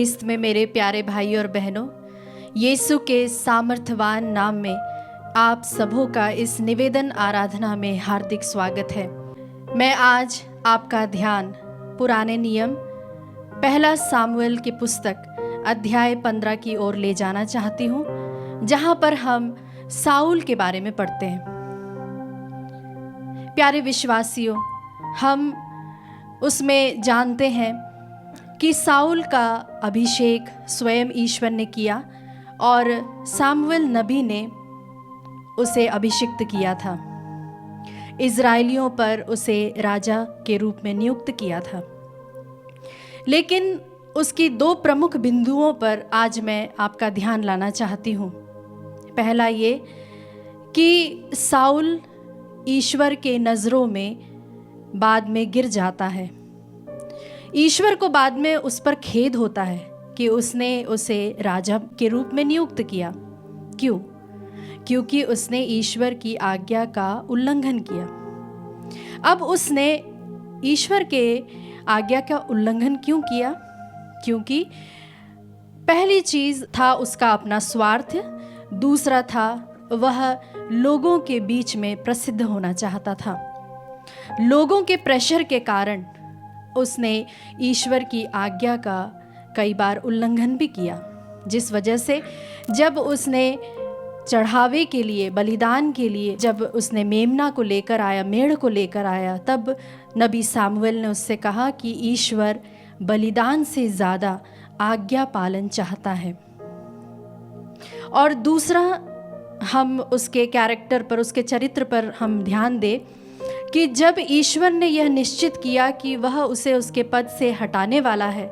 ख्रिस्त में मेरे प्यारे भाई और बहनों, यीशु के सामर्थ्यवान नाम में आप सबों का इस निवेदन आराधना में हार्दिक स्वागत है। मैं आज आपका ध्यान पुराने नियम पहला सामुएल की पुस्तक अध्याय 15 की ओर ले जाना चाहती हूँ, जहाँ पर हम साउल के बारे में पढ़ते हैं। प्यारे विश्वासियों, हम उसमें जानते हैं कि साउल का अभिषेक स्वयं ईश्वर ने किया और सामुएल नबी ने उसे अभिषिक्त किया था। इज़राइलियों पर उसे राजा के रूप में नियुक्त किया था। लेकिन उसकी दो प्रमुख बिंदुओं पर आज मैं आपका ध्यान लाना चाहती हूँ। पहला ये कि साउल ईश्वर के नज़रों में बाद में गिर जाता है। ईश्वर को बाद में उस पर खेद होता है कि उसने उसे राजा के रूप में नियुक्त किया। क्यों? क्योंकि उसने ईश्वर की आज्ञा का उल्लंघन किया। अब उसने ईश्वर के आज्ञा का उल्लंघन क्यों किया? क्योंकि पहली चीज़ था उसका अपना स्वार्थ, दूसरा था वह लोगों के बीच में प्रसिद्ध होना चाहता था। लोगों के प्रेशर के कारण उसने ईश्वर की आज्ञा का कई बार उल्लंघन भी किया, जिस वजह से जब उसने चढ़ावे के लिए, बलिदान के लिए जब उसने मेमना को लेकर आया, मेढ़ को लेकर आया, तब नबी सामुएल ने उससे कहा कि ईश्वर बलिदान से ज़्यादा आज्ञा पालन चाहता है। और दूसरा, हम उसके कैरेक्टर पर, उसके चरित्र पर हम ध्यान दें कि जब ईश्वर ने यह निश्चित किया कि वह उसे उसके पद से हटाने वाला है,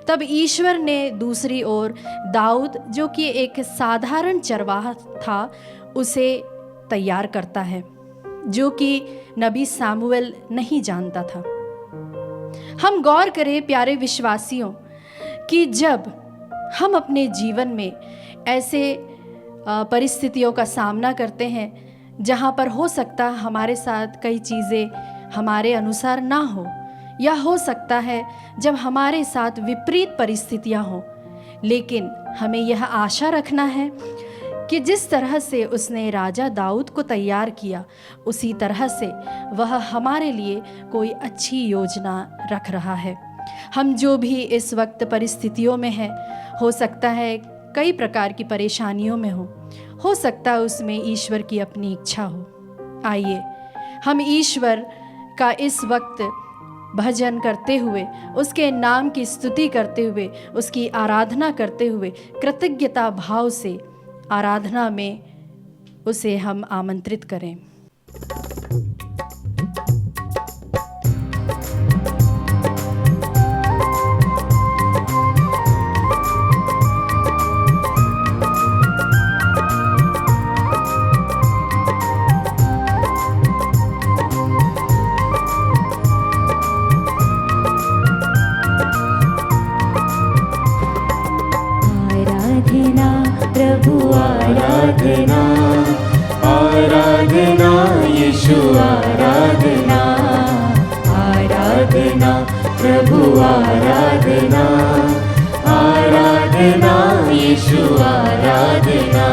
तब ईश्वर ने दूसरी ओर दाऊद, जो कि एक साधारण चरवाहा था, उसे तैयार करता है, जो कि नबी सामुएल नहीं जानता था। हम गौर करें प्यारे विश्वासियों कि जब हम अपने जीवन में ऐसे परिस्थितियों का सामना करते हैं जहाँ पर हो सकता है हमारे साथ कई चीज़ें हमारे अनुसार ना हो, या हो सकता है जब हमारे साथ विपरीत परिस्थितियाँ हों, लेकिन हमें यह आशा रखना है कि जिस तरह से उसने राजा दाऊद को तैयार किया, उसी तरह से वह हमारे लिए कोई अच्छी योजना रख रहा है। हम जो भी इस वक्त परिस्थितियों में हैं, हो सकता है कई प्रकार की परेशानियों में हो सकता है उसमें ईश्वर की अपनी इच्छा हो। आइए हम ईश्वर का इस वक्त भजन करते हुए, उसके नाम की स्तुति करते हुए, उसकी आराधना करते हुए, कृतज्ञता भाव से आराधना में उसे हम आमंत्रित करें। आराधना, आराधना यीशु आराधना, आराधना प्रभु आराधना, आराधना यीशु आराधना।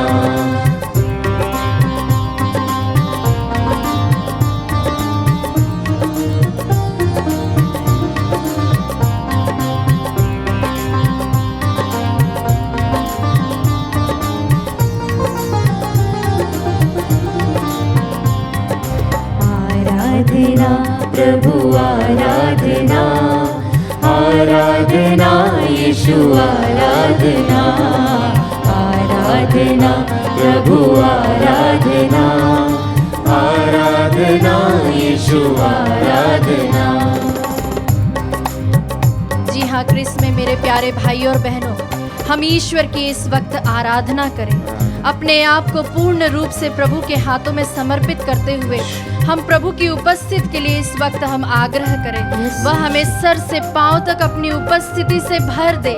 प्रभु आराधना, आराधना यीशु आराधना, आराधना प्रभु आराधना, आराधना यीशु आराधना। जी हाँ, ख्रिस्त में मेरे प्यारे भाई और बहनों, हम ईश्वर की इस वक्त आराधना करें। अपने आप को पूर्ण रूप से प्रभु के हाथों में समर्पित करते हुए हम प्रभु की उपस्थिति के लिए इस वक्त हम आग्रह करें। वह हमें सर से पांव तक अपनी उपस्थिति से भर दे।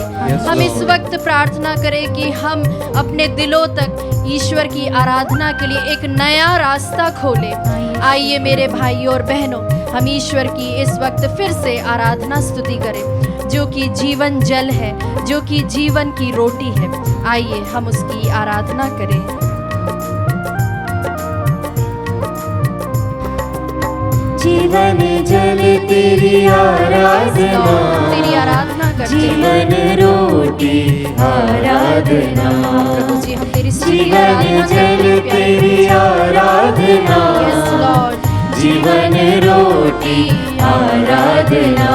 हम इस वक्त प्रार्थना करें कि हम अपने दिलों तक ईश्वर की आराधना के लिए एक नया रास्ता खोले। आइए मेरे भाई और बहनों, हम ईश्वर की इस वक्त फिर से आराधना स्तुति करें। जो कि जीवन जल है, जो कि जीवन की रोटी है। आइए हम उसकी आराधना करें। जीवन जल तेरी आराधना, तेरी आराधना करते हैं। जीवन रोटी आराधना, प्रभु जी हम तेरी स्तुति जीवन आराधना जल करते हैं। तेरी आराधना, Yes, Lord। जीवन रोटी आराधना,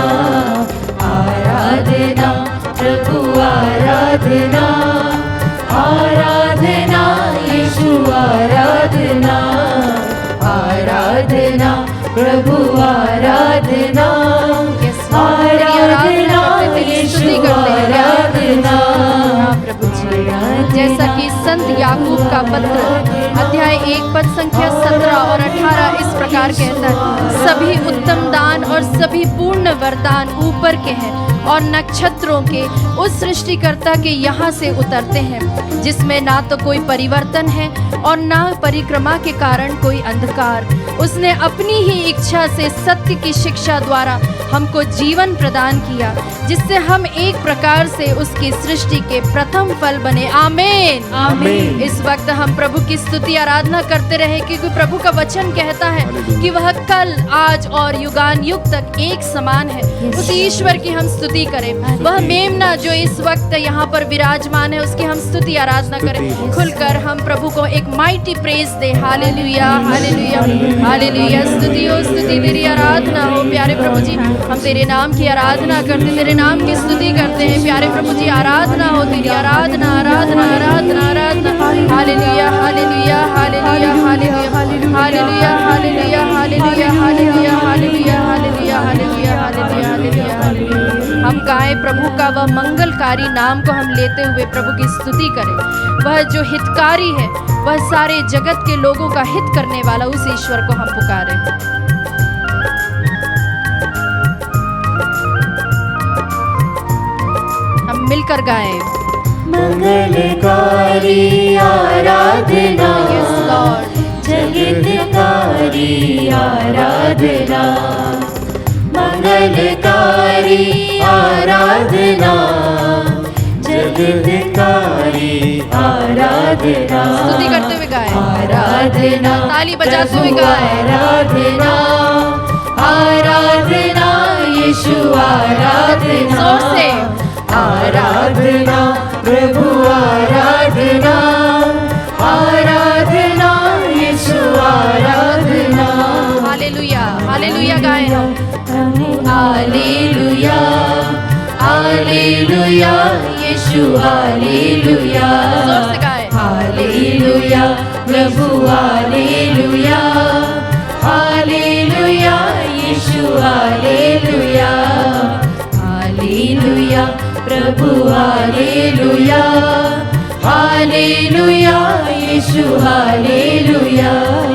आराधना प्रभु आराधना, आराधना यीशु आराधना, आराधना प्रभु आराधना, आराधना यीशु आराधना। प्रभु जी जैसा कि संत याकूब का पत्र अध्याय 1 पद संख्या 17 और 18 इस प्रकार कहता है, सभी उत्तम दान और सभी पूर्ण वरदान ऊपर के हैं और नक्षत्रों के उस सृष्टिकर्ता के यहाँ से उतरते हैं, जिसमें ना तो कोई परिवर्तन है और ना परिक्रमा के कारण कोई अंधकार। उसने अपनी ही इच्छा से सत्य की शिक्षा द्वारा हमको जीवन प्रदान किया, जिससे हम एक प्रकार से उसकी सृष्टि के प्रथम फल बने। आमीन आमीन। इस वक्त हम प्रभु की स्तुति आराधना करते रहे, क्योंकि प्रभु का वचन कहता है कि वह कल आज और युगान युग तक एक समान है। उस ईश्वर की हम स्तुति करें। वह मेमना जो इस वक्त यहाँ पर विराजमान है, उसकी हम स्तुति आराधना करें। खुलकर हम प्रभु को एक माइटी प्रेज दे। हालेलुया हालेलुया हालेलुया। स्तुति हो, स्तुति तेरी आराधना हो प्यारे प्रभु जी। हम तेरे नाम की आराधना करते, तेरे नाम की स्तुति करते हैं प्यारे प्रभु जी। आराधना हो तेरी, आराधना आराधना आराधना आराधना। हालेलुया हालेलुया हालेलुया हालेलुया हालेलुया हालेलुया हालेलुया हालेलुया हालेलुया हालेलुया हालेलुया हालेलुया हालेलुया हालेलुया। हम गाएं प्रभु का वह मंगलकारी नाम को हम लेते हुए प्रभु की स्तुति करें। वह जो हितकारी है, वह सारे जगत के लोगों का हित करने वाला उस ईश्वर को हम पुकारें। हम मिलकर गाएं। मंगलकारी आराधना, Yes, Lord। जगतकारी आराधना, मंगलकारी आराधना, जगतकारी आराधना। स्तुति करते हुए गाएं। आराधना, ताली बजाते हुए गाएं। आराधना, आराधना यीशु आराधना, जोर से। आराधना प्रभु आराधना, आराधना यीशु आराधना। हालेलुया हालेलुया गाएं हम। हालेलुया हालेलुया यीशु हालेलुया, जोर से गाएं। हालेलुया प्रभु हालेलुया, हालेलुया यीशु हालेलुया, हालेलुया प्रभु हालेलुया, हालेलुया यीशु हालेलुया।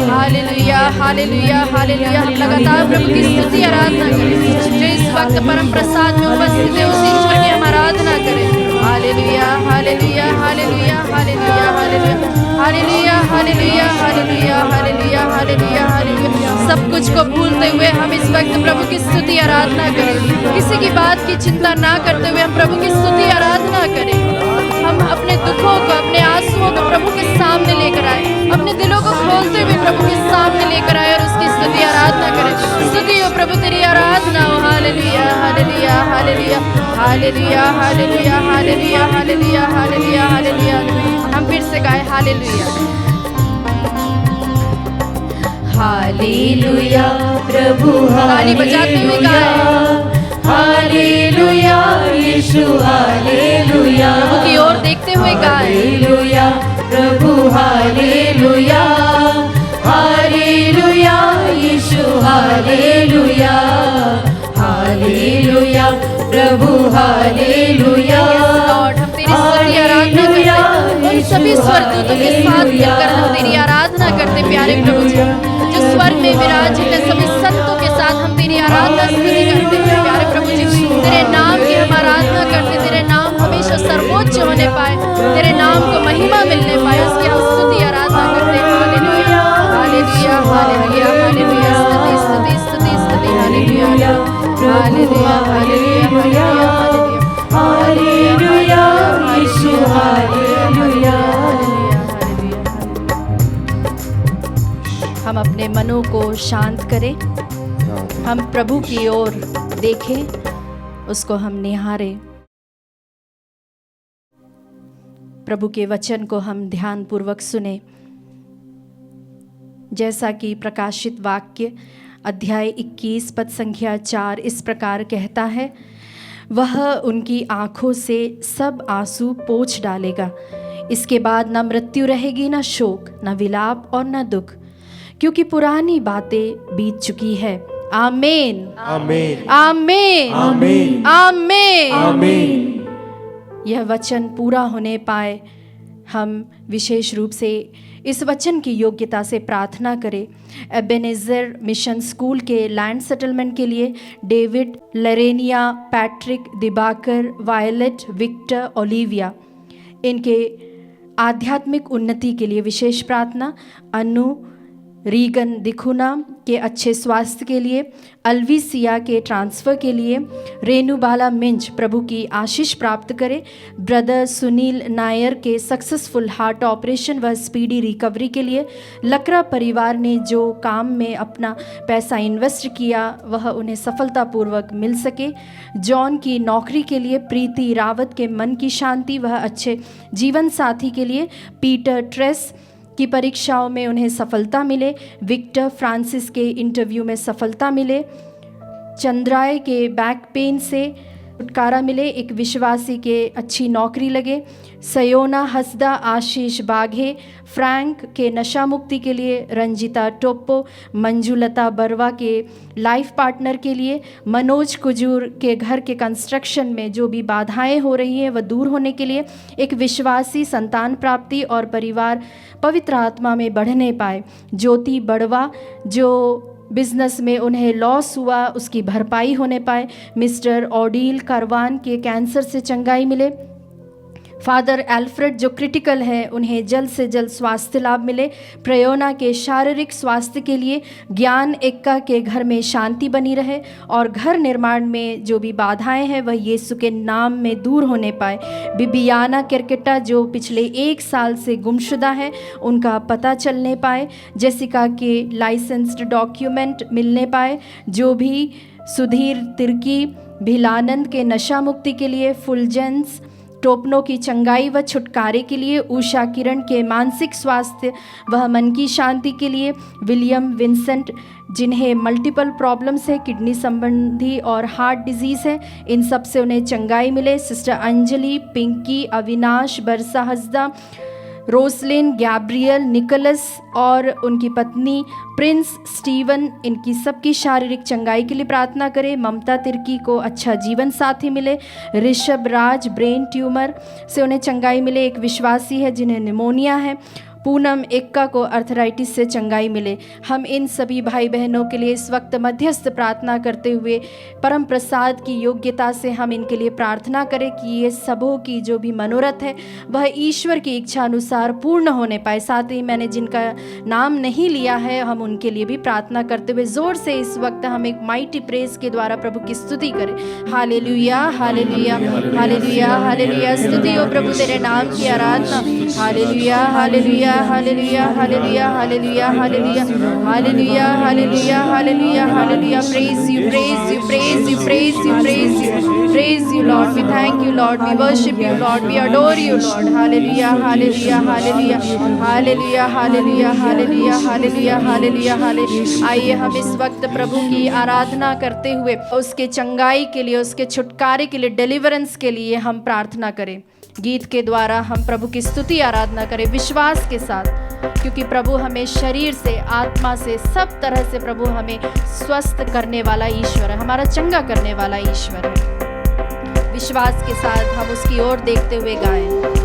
हालेलुया हालेलुया हालेलुया। हम लगातार प्रभु की स्तुति आराधना करें। जो इस वक्त परम प्रसाद में उपस्थित है, उस ईश्वर की हम आराधना करें। हालेलुया हालेलुया हालेलुया हालेलुया हालेलुया हालेलुया हालेलुया हालेलुया हालेलुया हालेलुया हालेलुया। सब कुछ को भूलते हुए हम इस वक्त प्रभु की स्तुति आराधना करें। किसी की बात की चिंता ना करते हुए हम प्रभु की स्तुति आराधना करें। हम अपने दुखों को, अपने आंसुओं को प्रभु के सामने लेकर आए, अपने दिलों को खोलते हुए प्रभु के सामने लेकर आए और उसकी स्तुति आराधना करें। स्तुति हो प्रभु, तेरी आराधना हो। हालेलुया हालेलुया हालेलुया हालेलुया हालेलुया हालेलुया हालेलुया हालेलुया हालेलुया। हम फिर से गाए हालेलुया हालेलुया प्रभु ताली बजाते हुए गाएं। हालेलुया यीशु हालेलुया, प्रभु की ओर देखते हुए गाएं। हालेलुया प्रभु हालेलुया, हालेलुया यीशु हालेलुया, हालेलुया प्रभु हालेलुया। लॉर्ड हम तेरी स्तुति आराधना करते हैं। उन सभी स्वर्गदूतों के साथ मिलकर हम तेरी आराधना करते हैं प्यारे प्रभु जी। जो स्वर्ग में विराजित है, सभी संतों के साथ हम तेरी आराधना स्तुति करते हैं प्यारे प्रभु जी। तेरे नाम की हम आराधना करते हैं। तेरे नाम हमेशा सर्वोच्च होने पाए, तेरे नाम को महिमा मिलने पाए, उसकी हम स्तुति आराधना करते हैं। हालेलुया हालेलुया हालेलुया हालेलुया। स्तुति स्तुति स्तुति स्तुति हालेलुया हालेलुया हालेलुया हालेलुया। हालेलुया यीशु हालेलुया। हम अपने मनों को शांत करें, हम प्रभु की ओर देखें, उसको हम निहारें। प्रभु के वचन को हम ध्यान पूर्वक सुने। जैसा कि प्रकाशित वाक्य अध्याय 21 पद संख्या 4 इस प्रकार कहता है, वह उनकी आंखों से सब आंसू पोंछ डालेगा। इसके बाद न मृत्यु रहेगी, न शोक, न विलाप और न दुख, क्योंकि पुरानी बातें बीत चुकी है। आमीन आमीन आमीन आमीन आमीन। आमीन। यह वचन पूरा होने पाए, हम विशेष रूप से इस वचन की योग्यता से प्रार्थना करें। एबेनेज़र मिशन स्कूल के लैंड सेटलमेंट के लिए David, Larenia, Patrick, Dibakar, Violet, Victor, Olivia, इनके आध्यात्मिक उन्नति के लिए विशेष प्रार्थना। अनु, रीगन दिखुना के अच्छे स्वास्थ्य के लिए, अल्विसिया के ट्रांसफ़र के लिए, रेणुबाला मिंज प्रभु की आशीष प्राप्त करे, ब्रदर सुनील नायर के सक्सेसफुल हार्ट ऑपरेशन व स्पीडी रिकवरी के लिए, लकड़ा परिवार ने जो काम में अपना पैसा इन्वेस्ट किया वह उन्हें सफलतापूर्वक मिल सके, जॉन की नौकरी के लिए, प्रीति रावत के मन की शांति वह अच्छे जीवन साथी के लिए, पीटर ट्रेस की परीक्षाओं में उन्हें सफलता मिले, विक्टर फ्रांसिस के इंटरव्यू में सफलता मिले, चंद्राय के बैक पेन से छुटकारा मिले, एक विश्वासी के अच्छी नौकरी लगे, सयोना हसदा, आशीष बाघे, फ्रैंक के नशा मुक्ति के लिए, रंजिता टोप्पो, मंजुलता बरवा के लाइफ पार्टनर के लिए, मनोज कुजूर के घर के कंस्ट्रक्शन में जो भी बाधाएं हो रही हैं वह दूर होने के लिए, एक विश्वासी संतान प्राप्ति और परिवार पवित्र आत्मा में बढ़ने पाए, ज्योति बड़वा जो बिजनेस में उन्हें लॉस हुआ उसकी भरपाई होने पाए, मिस्टर ओडील करवान के कैंसर से चंगाई मिले, फादर एल्फ्रेड जो क्रिटिकल है उन्हें जल्द से जल्द स्वास्थ्य लाभ मिले, प्रयोना के शारीरिक स्वास्थ्य के लिए, ज्ञान एक्का के घर में शांति बनी रहे और घर निर्माण में जो भी बाधाएं हैं वह यीशु के नाम में दूर होने पाए, बिबियाना किरकिटा जो पिछले 1 साल से गुमशुदा है उनका पता चलने पाए, जेसिका के लाइसेंस्ड डॉक्यूमेंट मिलने पाए, जो भी सुधीर तिर्की भिलानंद के नशा मुक्ति के लिए, फुलजेंस टोपनो की चंगाई व छुटकारे के लिए, उषा किरण के मानसिक स्वास्थ्य वह मन की शांति के लिए, विलियम विंसेंट जिन्हें मल्टीपल प्रॉब्लम्स है, किडनी संबंधी और हार्ट डिजीज़ है, इन सब से उन्हें चंगाई मिले, सिस्टर अंजलि, पिंकी, अविनाश, बरसा हसदा, रोसलिन, गैब्रियल, निकोलस और उनकी पत्नी प्रिंस स्टीवन, इनकी सबकी शारीरिक चंगाई के लिए प्रार्थना करें। ममता तिर्की को अच्छा जीवन साथी मिले, ऋषभ राज ब्रेन ट्यूमर से उन्हें चंगाई मिले, एक विश्वासी है जिन्हें निमोनिया है, पूनम एक्का को अर्थराइटिस से चंगाई मिले। हम इन सभी भाई बहनों के लिए इस वक्त मध्यस्थ प्रार्थना करते हुए परम प्रसाद की योग्यता से हम इनके लिए प्रार्थना करें कि ये सबों की जो भी मनोरथ है वह ईश्वर की इच्छा अनुसार पूर्ण होने पाए। साथ ही मैंने जिनका नाम नहीं लिया है हम उनके लिए भी प्रार्थना करते हुए ज़ोर से इस वक्त हम एक माइटी प्रेज के द्वारा प्रभु की स्तुति करें। हालेलुया हालेलुया हालेलुया हालेलुया, स्तुति हो प्रभु तेरे नाम की आराधना। हालेलुया हालेलुया हालेलुया हालेलुया हालेलुया हालेलुया हालेलुया हालेलुया हालेलुया हालेलुया, praise you praise you praise you praise you praise you praise you lord, we thank you lord, we worship you lord, we adore you lord. हालेलुया हालेलुया हालेलुया हालेलुया हालेलुया हालेलुया हालेलुया हालेलुया हालेलुया। आइए हम इस वक्त प्रभु की आराधना करते हुए उसके चंगाई के लिए, उसके छुटकारे के लिए, डिलीवरेंस के लिए हम प्रार्थना करें। गीत के द्वारा हम प्रभु की स्तुति आराधना करें विश्वास के साथ, क्योंकि प्रभु हमें शरीर से, आत्मा से, सब तरह से प्रभु हमें स्वस्थ करने वाला ईश्वर है, हमारा चंगा करने वाला ईश्वर है। विश्वास के साथ हम उसकी ओर देखते हुए गाएं।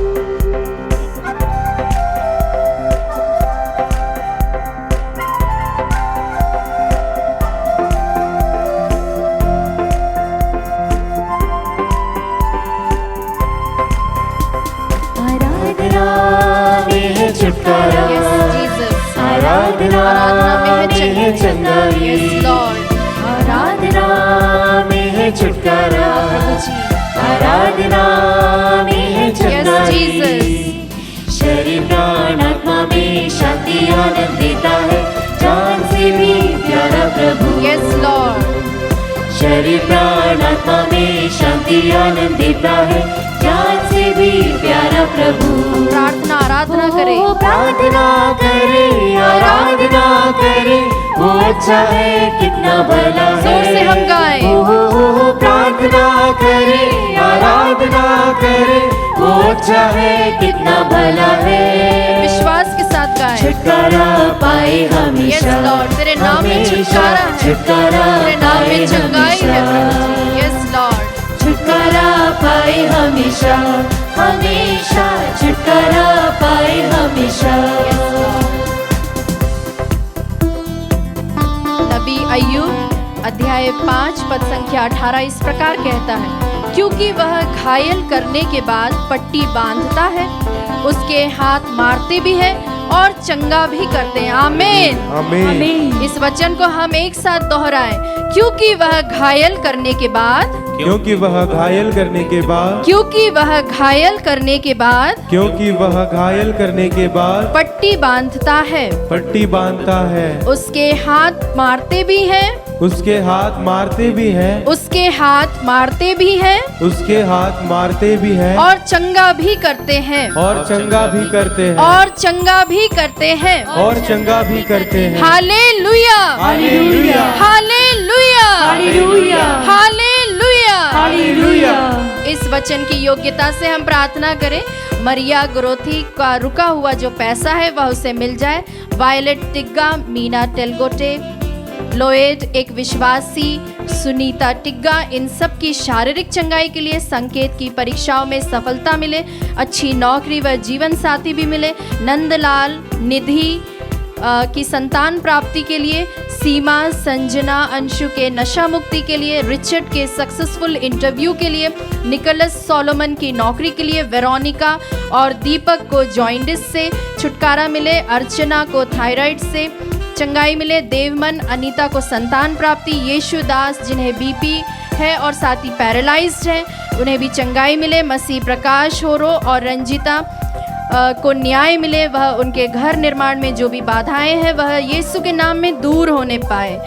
छुटकारा, आराधना में है चंगाई, आराधना में है छुटकारा, आराधना में है Yes, चंगाई। Jesus. शरीर प्राण आत्मा में शांति आनंद देता है, जान से भी प्यारा प्रभु। Yes, Lord. शरीर प्राण आत्मा में शांति आनंद देता है, जान से भी प्यारा प्रभु। प्रार्थना आराधना करे। ओ प्रार्थना करे, आराधना करे, वो अच्छा है कितना भला है। जोर से हम गाएं। ओ प्रार्थना करे, आराधना करे, वो अच्छा है कितना भला है। विश्वास के साथ गाएं। छुटकारा पाए Yes, हमेशा, Lord. तेरे नाम में हमेशा छुटकारा है। छुटकारा तेरे नाम में पाए चंगाई है हमेशा। प्रभु जी। Yes, Lord. छुटकारा पाए हमेशा, हमेशा छुटकारा पाए हमेशा। नबी अय्यूब अध्याय 5 पद संख्या 18 इस प्रकार कहता है, क्योंकि वह घायल करने के बाद पट्टी बांधता है, उसके हाथ मारते भी है और चंगा भी करते हैं। आमीन। आमीन। इस वचन को हम एक साथ दोहराएं, क्योंकि वह घायल करने के बाद, क्योंकि वह घायल करने के बाद, क्योंकि वह घायल करने के बाद क्योंकि वह घायल करने के बाद पट्टी बांधता है, पट्टी बांधता है, उसके हाथ मारते भी हैं, उसके हाथ मारते भी हैं, उसके हाथ मारते भी हैं उसके हाथ मारते भी हैं, और चंगा भी करते हैं, और चंगा भी करते हैं, और चंगा भी करते हैं। और चंगा भी करते हैं। हालेलुया, हालेलुया, हालेलुया, हालेलुया, हालेलुया। हालेलुया। इस वचन की योग्यता से हम प्रार्थना करें, मरिया ग्रोथी का रुका हुआ जो पैसा है वह उसे मिल जाए। वायलेट टिग्गा, मीना टेलगोटे, लोएड एक विश्वासी, सुनीता टिग्गा, इन सब की शारीरिक चंगाई के लिए, संकेत की परीक्षाओं में सफलता मिले, अच्छी नौकरी व जीवन साथी भी मिले, नंदलाल निधि की संतान प्राप्ति के लिए, सीमा संजना अंशु के नशा मुक्ति के लिए, रिचर्ड के सक्सेसफुल इंटरव्यू के लिए, निकोलस सोलोमन की नौकरी के लिए, वेरोनिका और दीपक को जॉइंडिस से छुटकारा मिले, अर्चना को थायराइड से चंगाई मिले, देवमन अनीता को संतान प्राप्ति, यीशुदास जिन्हें बीपी है और साथ ही पैरालाइज्ड है उन्हें भी चंगाई मिले, मसीह प्रकाश होरो और रंजिता को न्याय मिले, वह उनके घर निर्माण में जो भी बाधाएं हैं वह यीशु के नाम में दूर होने पाए।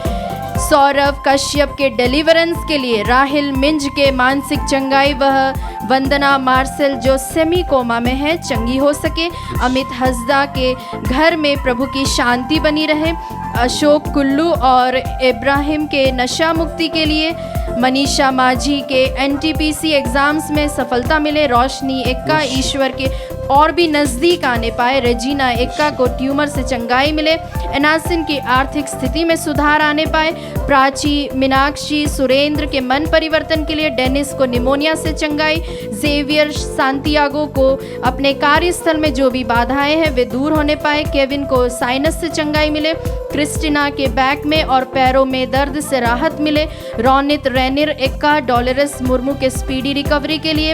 सौरभ कश्यप के डिलीवरेंस के लिए, राहिल मिंज के मानसिक चंगाई, वह वंदना मार्शल जो सेमी कोमा में है चंगी हो सके, अमित हसदा के घर में प्रभु की शांति बनी रहे, अशोक कुल्लू और इब्राहिम के नशा मुक्ति के लिए, मनीषा माझी के एनटीपीसी एग्जाम्स में सफलता मिले, रोशनी एक्का ईश्वर के और भी नज़दीक आने पाए, रेजीना एक्का को ट्यूमर से चंगाई मिले, एनासिन की आर्थिक स्थिति में सुधार आने पाए, प्राची मीनाक्षी सुरेंद्र के मन परिवर्तन के लिए, डेनिस को निमोनिया से चंगाई, जेवियर सांतियागो को अपने कार्यस्थल में जो भी बाधाएं हैं वे दूर होने पाए, केविन को साइनस से चंगाई मिले, क्रिस्टिना के बैक में और पैरों में दर्द से राहत मिले, रोनित रेनिर एक्का डॉलरस मुर्मू के स्पीडी रिकवरी के लिए,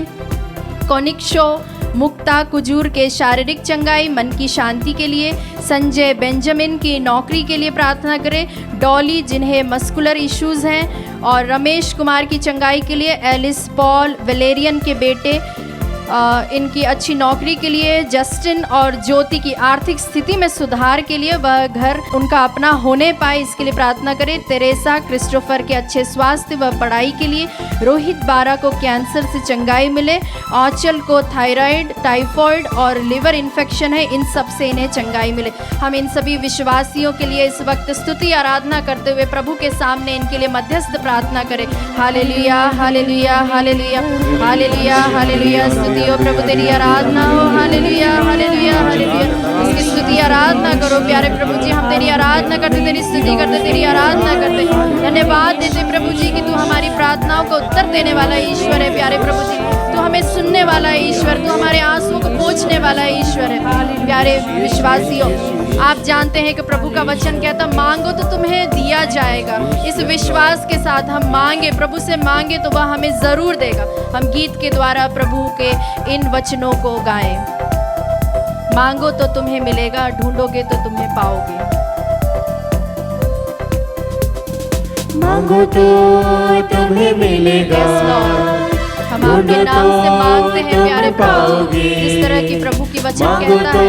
कोनिक्शो मुक्ता कुजूर के शारीरिक चंगाई मन की शांति के लिए, संजय बेंजामिन की नौकरी के लिए प्रार्थना करें, डॉली जिन्हें मस्कुलर इश्यूज हैं और रमेश कुमार की चंगाई के लिए, एलिस पॉल वेलेरियन के बेटे इनकी अच्छी नौकरी के लिए, जस्टिन और ज्योति की आर्थिक स्थिति में सुधार के लिए वह घर उनका अपना होने पाए इसके लिए प्रार्थना करें, तेरेसा क्रिस्टोफर के अच्छे स्वास्थ्य व पढ़ाई के लिए, रोहित बारा को कैंसर से चंगाई मिले, आंचल को थायराइड टाइफॉइड और लिवर इन्फेक्शन है इन सब से इन्हें चंगाई मिले। हम इन सभी विश्वासियों के लिए इस वक्त स्तुति आराधना करते हुए प्रभु के सामने इनके लिए मध्यस्थ प्रार्थना करें। हालेलुया हालेलुया हालेलुया हालेलुया हालेलुया, स्तुति हो प्रभु तेरी आराधना हो। हालेलुया हालेलुया हालेलुया, इसकी स्तुति आराधना करो प्यारे प्रभु जी, हम तेरी आराधना करते, तेरी स्तुति करते, तेरी आराधना करते, धन्यवाद देते प्रभु जी कि तू हमारी प्रार्थनाओं को उत्तर देने वाला ईश्वर है। प्यारे प्रभु जी तू हमें सुनने वाला ईश्वर, तू हमारे आंसुओं को पोंछने वाला ईश्वर है। प्यारे विश्वासियों, आप जानते हैं कि प्रभु का वचन कहता मांगो तो तुम्हें दिया जाएगा। इस विश्वास के साथ हम मांगे, प्रभु से मांगे तो वह हमें जरूर देगा। हम गीत के द्वारा प्रभु के इन वचनों को गाएं। मांगो तो तुम्हें मिलेगा, ढूंढोगे तो तुम्हें पाओगे। मांगो तो तुम्हें मिलेगा, Yes, Lord. हम आपके नाम से मांगते हैं प्यारे प्रभु जी। जिस तरह की प्रभु की वचन कहता है,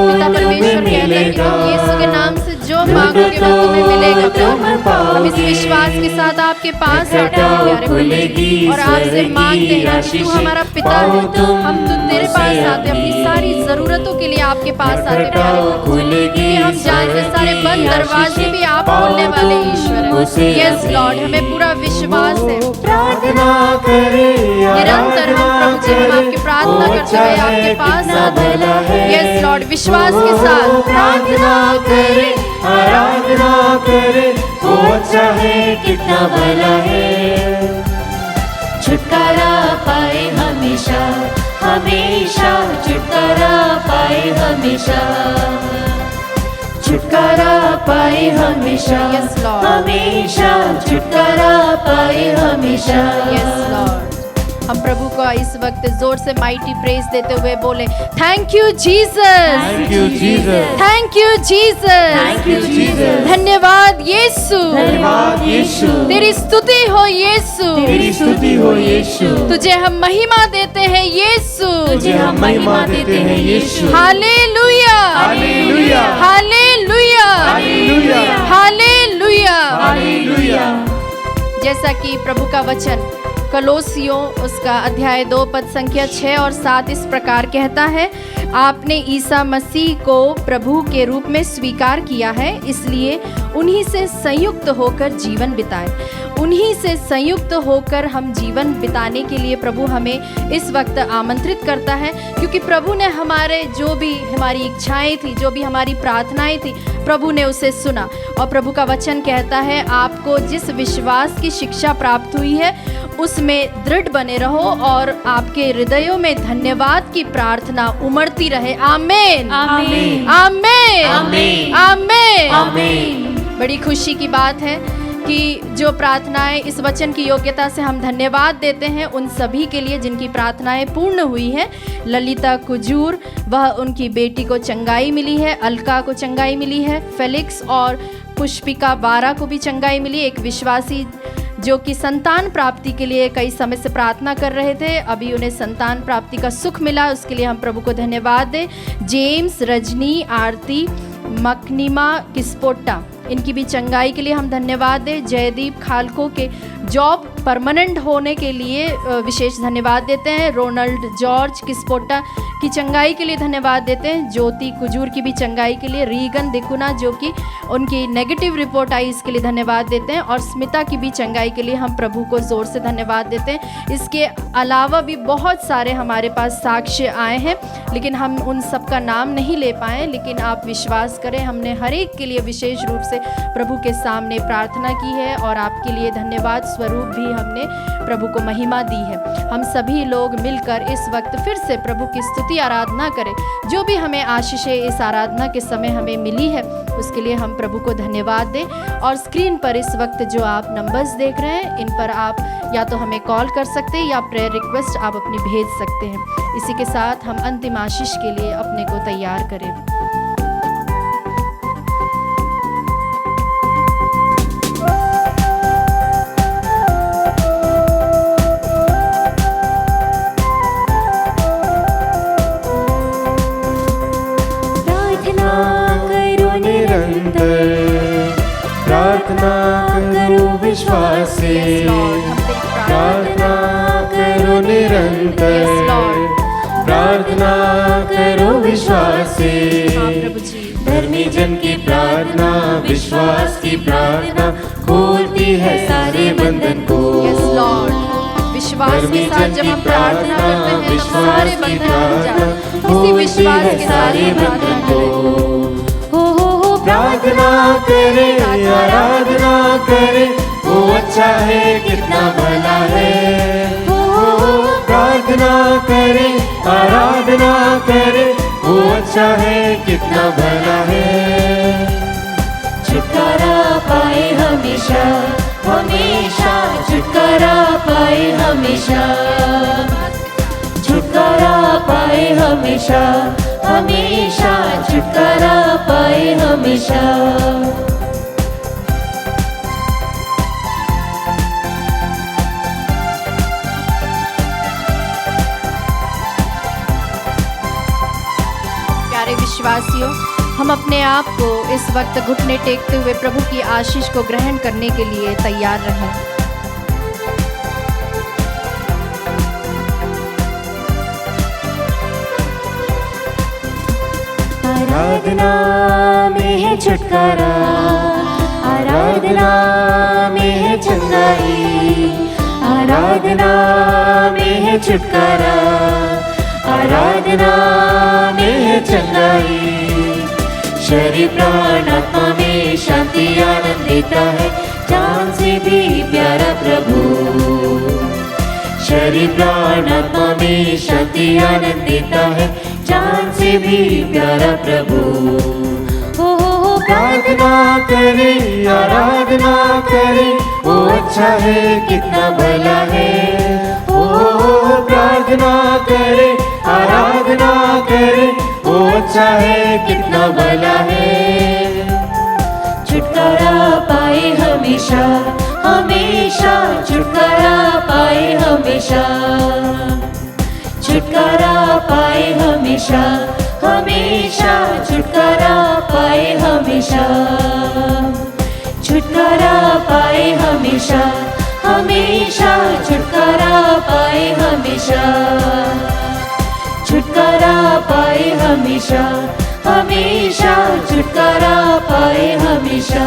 पिता परमेश्वर कहता है कि तुम यीशु के नाम से जो मांगोगे वो तुम्हें मिलेगा प्रभु। हम इस विश्वास के साथ आपके पास आते हैं प्यारे प्रभु जी और आपसे मांगते हैं कि तू हमारा पिता है, हम तो तेरे पास आते हैं, अपनी सारी जरूरतों के लिए आपके पास आते हैं प्यारे प्रभु जी। क्योंकि हम जानते हैं सारे बंद दरवाजे भी आप खोलने वाले ईश्वर हैं। यस लॉर्ड, हमें पूरा विश्वास है। प्रार्थना करे निरंतर हम प्रभु जी हम आपकी प्रार्थना करते हुए आपके पास आते हैं। यस लॉर्ड, विश्वास के साथ प्रार्थना करे, आराधना करे, वो अच्छा है कितना भला है। छुटकारा पाए हमेशा हमेशा, छुटकारा पाए हमेशा, छुटकारा पाए हमेशा Yes, Lord. हमेशा, छुटकारा पाए हमेशा। यस लॉर्ड, हम प्रभु को इस वक्त जोर से माइटी प्रेज देते हुए बोले thank you Jesus, thank you Jesus, thank you Jesus, thank you Jesus, धन्यवाद यीशु, धन्यवाद यीशु, तेरी स्तुति हो यीशु, तेरी स्तुति हो यीशु, तुझे हम महिमा देते हैं यीशु, तुझे हम महिमा देते हैं यीशु। हालेलुया, हालेलुया, हालेलुया, हालेलुया, हालेलुया। हालेलुया। जैसा कि प्रभु का वचन कलोसियों उसका अध्याय 2 पद संख्या 6 और 7 इस प्रकार कहता है, आपने ईसा मसीह को प्रभु के रूप में स्वीकार किया है, इसलिए उन्हीं से संयुक्त होकर जीवन बिताएं। उन्हीं से संयुक्त होकर हम जीवन बिताने के लिए प्रभु हमें इस वक्त आमंत्रित करता है, क्योंकि प्रभु ने हमारे जो भी हमारी इच्छाएं थी, जो भी हमारी प्रार्थनाएं थी, प्रभु ने उसे सुना। और प्रभु का वचन कहता है, आपको जिस विश्वास की शिक्षा प्राप्त हुई है उसमें दृढ़ बने रहो और आपके हृदयों में धन्यवाद की प्रार्थना उमड़ती रहे। आमीन, आमीन, आमीन, आमीन, आमीन, आमीन। बड़ी खुशी की बात है कि जो प्रार्थनाएं इस वचन की योग्यता से हम धन्यवाद देते हैं उन सभी के लिए जिनकी प्रार्थनाएं पूर्ण हुई हैं। ललिता कुजूर, वह उनकी बेटी को चंगाई मिली है, अलका को चंगाई मिली है, फेलिक्स और पुष्पिका बारा को भी चंगाई मिली। एक विश्वासी जो कि संतान प्राप्ति के लिए कई समय से प्रार्थना कर रहे थे, अभी उन्हें संतान प्राप्ति का सुख मिला, उसके लिए हम प्रभु को धन्यवाद दें। जेम्स, रजनी, आरती, मकनिमा, किस्पोट्टा, इनकी भी चंगाई के लिए हम धन्यवाद दें। जयदीप खालको के जॉब परमानेंट होने के लिए विशेष धन्यवाद देते हैं। रोनाल्ड जॉर्ज किस्पोट्टा की चंगाई के लिए धन्यवाद देते हैं। ज्योति कुजूर की भी चंगाई के लिए, रीगन दिकुना जो कि उनकी नेगेटिव रिपोर्ट आई इसके लिए धन्यवाद देते हैं, और स्मिता की भी चंगाई के लिए हम प्रभु को ज़ोर से धन्यवाद देते हैं। इसके अलावा भी बहुत सारे हमारे पास साक्ष्य आए हैं, लेकिन हम उन सब का नाम नहीं ले पाए, लेकिन आप विश्वास करें हमने हर एक के लिए विशेष रूप से प्रभु के सामने प्रार्थना की है और आपके लिए धन्यवाद स्वरूप भी हमने प्रभु को महिमा दी है। हम सभी लोग मिलकर इस वक्त फिर से प्रभु की स्तुति आराधना करें। जो भी हमें आशीषें इस आराधना के समय हमें मिली है उसके लिए हम प्रभु को धन्यवाद दें। और स्क्रीन पर इस वक्त जो आप नंबर्स देख रहे हैं, इन पर आप या तो हमें कॉल कर सकते हैं या प्रेयर रिक्वेस्ट आप अपनी भेज सकते हैं। इसी के साथ हम अंतिम आशीष के लिए अपने को तैयार करें। प्रार्थना करो विश्वास से, प्रार्थना करो निरंतर, प्रार्थना करो विश्वास से। धर्मी जन की प्रार्थना, विश्वास की प्रार्थना खोलती है सारे बंधन को। विश्वास के साथ जब हम प्रार्थना करते हैं तो सारे बंधन टूट जाते हैं। इसी विश्वास के साथ प्रार्थना करें। प्रार्थना करे, आराधना करे, वो अच्छा है कितना भला है। प्रार्थना करे, आराधना करे, वो अच्छा है कितना भला है। छुटकारा पाए हमेशा हमेशा, छुटकारा पाए हमेशा, छुटकारा पाए हमेशा हमेशा, छुटकारा पाए हमेशा। प्यारे विश्वासियों, हम अपने आप को इस वक्त घुटने टेकते हुए प्रभु की आशीष को ग्रहण करने के लिए तैयार रहें। आराधना में है छुटकारा, आराधना में है चंगाई, आराधना में है छुटकारा, आराधना में है चंगाई। शरीर प्राण आत्मा में शांति आनंद देता है, जान से भी प्यारा प्रभु। शरीर प्राण आत्मा में शांति आनंद देता है, जान से भी प्यारा प्रभु। ओ प्रार्थना करे, आराधना करे, वो अच्छा है कितना भला है। ओ प्रार्थना करे, आराधना करे, वो अच्छा है कितना भला है। छुटकारा पाए हमेशा, हमेशा छुटकारा पाए हमेशा, छुटकारा पाए हमेशा, हमेशा छुटकारा पाए हमेशा, छुटकारा पाए हमेशा, हमेशा छुटकारा पाए हमेशा, छुटकारा पाए हमेशा, हमेशा छुटकारा पाए हमेशा।